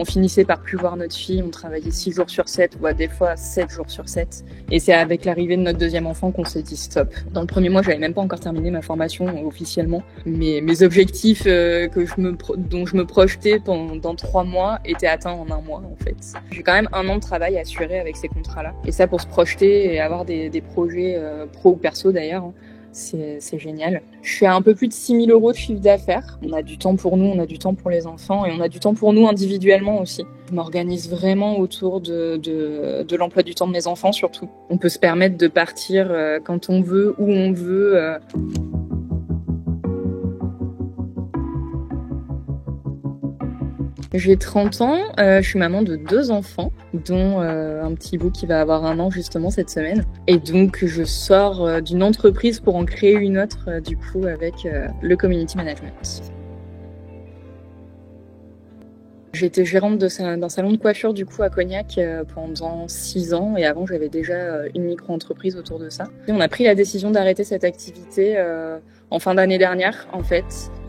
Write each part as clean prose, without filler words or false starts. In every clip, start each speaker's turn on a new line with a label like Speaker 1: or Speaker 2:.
Speaker 1: on finissait par plus voir notre fille, on travaillait 6 jours sur 7, ou des fois 7 jours sur 7. Et c'est avec l'arrivée de notre deuxième enfant qu'on s'est dit stop. Dans le premier mois, j'avais même pas encore terminé ma formation officiellement. Mais mes objectifs dont je me projetais dans 3 mois étaient atteints en 1 mois en fait. J'ai quand même 1 an de travail assuré avec ces contrats-là. Et ça, pour se projeter et avoir des projets pro ou perso d'ailleurs, hein, c'est génial. Je fais un peu plus de 6 000 € de chiffre d'affaires. On a du temps pour nous, on a du temps pour les enfants et on a du temps pour nous individuellement aussi. Je m'organise vraiment autour de l'emploi du temps de mes enfants surtout. On peut se permettre de partir quand on veut, où on veut. J'ai 30 ans, je suis maman de 2 enfants, dont un petit bout qui va avoir 1 an justement cette semaine. Et donc je sors d'une entreprise pour en créer une autre du coup avec le community management. J'étais gérante d'un salon de coiffure du coup à Cognac pendant 6 ans et avant j'avais déjà une micro-entreprise autour de ça. Et on a pris la décision d'arrêter cette activité en fin d'année dernière en fait.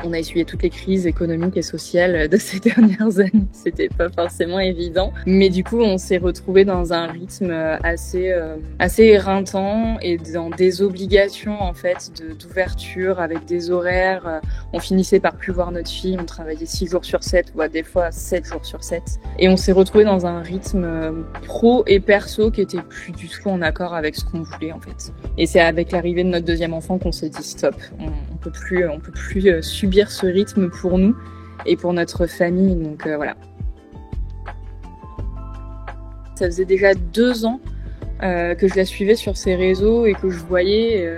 Speaker 1: On a essuyé toutes les crises économiques et sociales de ces dernières années. C'était pas forcément évident. Mais du coup, on s'est retrouvés dans un rythme assez éreintant et dans des obligations, en fait, d'ouverture avec des horaires. On finissait par plus voir notre fille. On travaillait 6 jours sur 7, ou des fois 7 jours sur 7. Et on s'est retrouvés dans un rythme pro et perso qui était plus du tout en accord avec ce qu'on voulait, en fait. Et c'est avec l'arrivée de notre deuxième enfant qu'on s'est dit stop. On peut plus subir ce rythme pour nous et pour notre famille, donc voilà. Ça faisait déjà 2 ans que je la suivais sur ses réseaux et que je voyais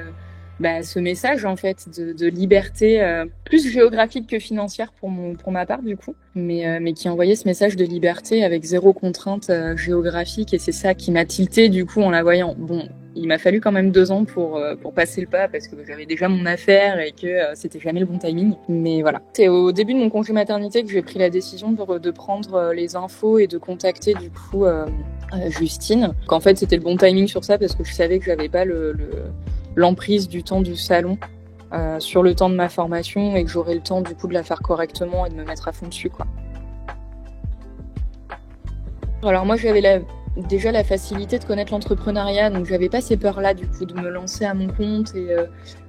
Speaker 1: ce message en fait de liberté plus géographique que financière pour ma part du coup, mais qui envoyait ce message de liberté avec 0 contrainte géographique et c'est ça qui m'a tilté du coup en la voyant. Bon, il m'a fallu quand même 2 ans pour passer le pas parce que j'avais déjà mon affaire et que c'était jamais le bon timing. Mais voilà. C'est au début de mon congé maternité que j'ai pris la décision de prendre les infos et de contacter du coup Justine. Qu'en fait c'était le bon timing sur ça parce que je savais que j'avais pas l'emprise du temps du salon sur le temps de ma formation et que j'aurais le temps du coup de la faire correctement et de me mettre à fond dessus quoi. Alors moi j'avais déjà la facilité de connaître l'entrepreneuriat, donc j'avais pas ces peurs-là du coup de me lancer à mon compte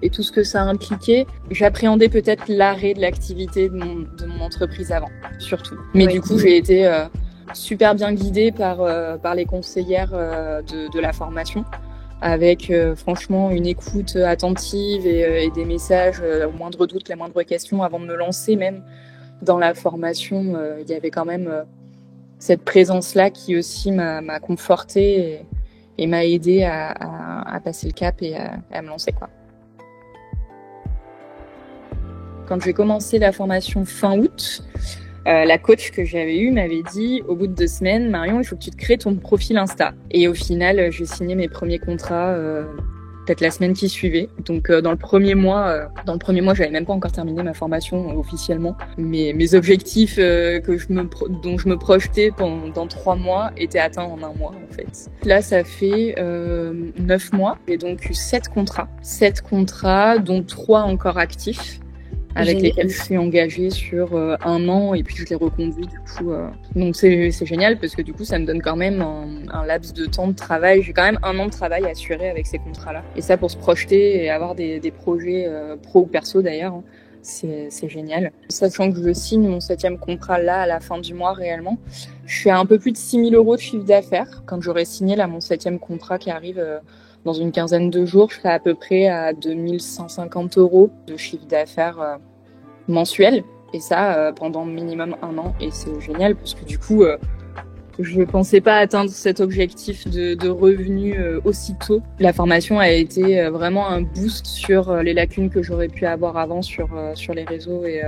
Speaker 1: et tout ce que ça impliquait. J'appréhendais peut-être l'arrêt de l'activité de mon entreprise avant, surtout. Mais du coup j'ai été super bien guidée par les conseillères de la formation, avec franchement une écoute attentive et des messages au moindre doute, la moindre question avant de me lancer même dans la formation. Il y avait quand même cette présence-là qui aussi m'a confortée et m'a aidée à passer le cap et à me lancer, quoi. Quand j'ai commencé la formation fin août, la coach que j'avais eue m'avait dit au bout de 2 semaines, Marion, il faut que tu te crées ton profil Insta. Et au final, j'ai signé mes premiers contrats peut-être la semaine qui suivait. Donc dans le premier mois, j'avais même pas encore terminé ma formation officiellement. Mais mes objectifs dont je me projetais dans 3 mois étaient atteints en 1 mois en fait. Là, ça fait 9 mois. J'ai donc eu 7 contrats, dont 3 encore actifs, avec lesquels je suis engagée sur 1 an et puis je les reconduis du coup. Donc c'est génial parce que du coup ça me donne quand même un laps de temps de travail. J'ai quand même 1 an de travail assuré avec ces contrats-là. Et ça pour se projeter et avoir des projets pro ou perso d'ailleurs, hein, c'est génial. Sachant que je signe mon 7e contrat là à la fin du mois réellement, je fais un peu plus de 6 000 € de chiffre d'affaires. Quand j'aurai signé là mon 7e contrat qui arrive dans une quinzaine de jours, je serai à peu près à 2 150 € de chiffre d'affaires mensuel. Et ça pendant minimum 1 an. Et c'est génial parce que du coup, je pensais pas atteindre cet objectif de revenus aussitôt. La formation a été vraiment un boost sur les lacunes que j'aurais pu avoir avant sur les réseaux et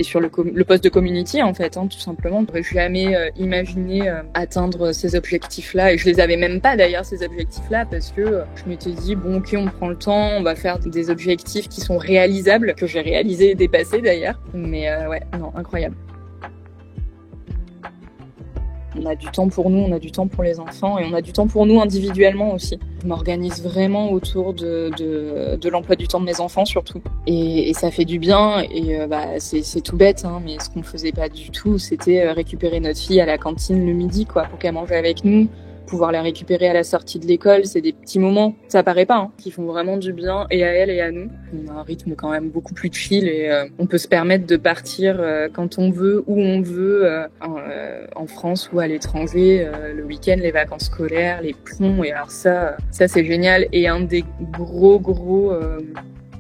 Speaker 1: sur le poste de community en fait, hein, tout simplement. J'aurais jamais imaginé atteindre ces objectifs-là et je les avais même pas d'ailleurs ces objectifs-là parce que je m'étais dit bon ok on prend le temps, on va faire des objectifs qui sont réalisables, que j'ai réalisé et dépassé d'ailleurs. Mais ouais, non, incroyable. on a du temps pour nous, on a du temps pour les enfants et on a du temps pour nous individuellement aussi. Je m'organise vraiment autour de l'emploi du temps de mes enfants surtout. Et ça fait du bien et c'est tout bête, hein, mais ce qu'on faisait pas du tout, c'était récupérer notre fille à la cantine le midi, quoi, pour qu'elle mange avec nous. Pouvoir la récupérer à la sortie de l'école, c'est des petits moments, ça paraît pas, hein, qui font vraiment du bien et à elle et à nous. On a un rythme quand même beaucoup plus chill et on peut se permettre de partir quand on veut, où on veut, en France ou à l'étranger, le week-end, les vacances scolaires, les ponts, et alors ça c'est génial. Et un des gros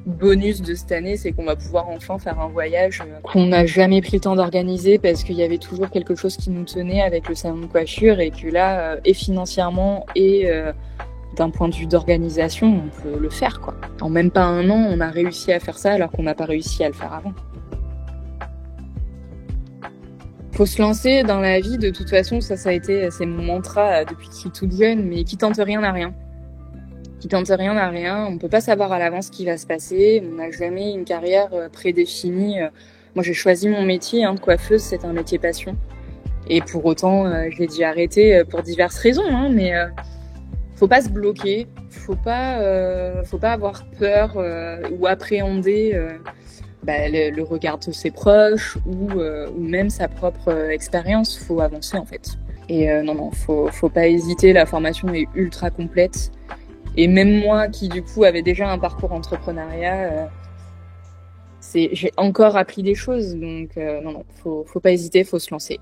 Speaker 1: bonus de cette année, c'est qu'on va pouvoir enfin faire un voyage qu'on n'a jamais pris le temps d'organiser parce qu'il y avait toujours quelque chose qui nous tenait avec le salon de coiffure et que là, et financièrement et d'un point de vue d'organisation, on peut le faire, quoi. En même pas un an, on a réussi à faire ça alors qu'on n'a pas réussi à le faire avant. Faut se lancer dans la vie, de toute façon, c'est mon mantra depuis que je suis toute jeune, mais qui tente rien n'a rien. Qui tente rien n'a rien, on peut pas savoir à l'avance ce qui va se passer, on n'a jamais une carrière prédéfinie. Moi j'ai choisi mon métier de coiffeuse, c'est un métier passion. Et pour autant, je l'ai dû arrêter pour diverses raisons, mais faut pas se bloquer, faut pas avoir peur ou appréhender le regard de ses proches ou même sa propre expérience. Faut avancer en fait. Et non, faut pas hésiter, la formation est ultra complète. Et même moi, qui du coup avait déjà un parcours entrepreneuriat, j'ai encore appris des choses. Donc non, faut pas hésiter, faut se lancer.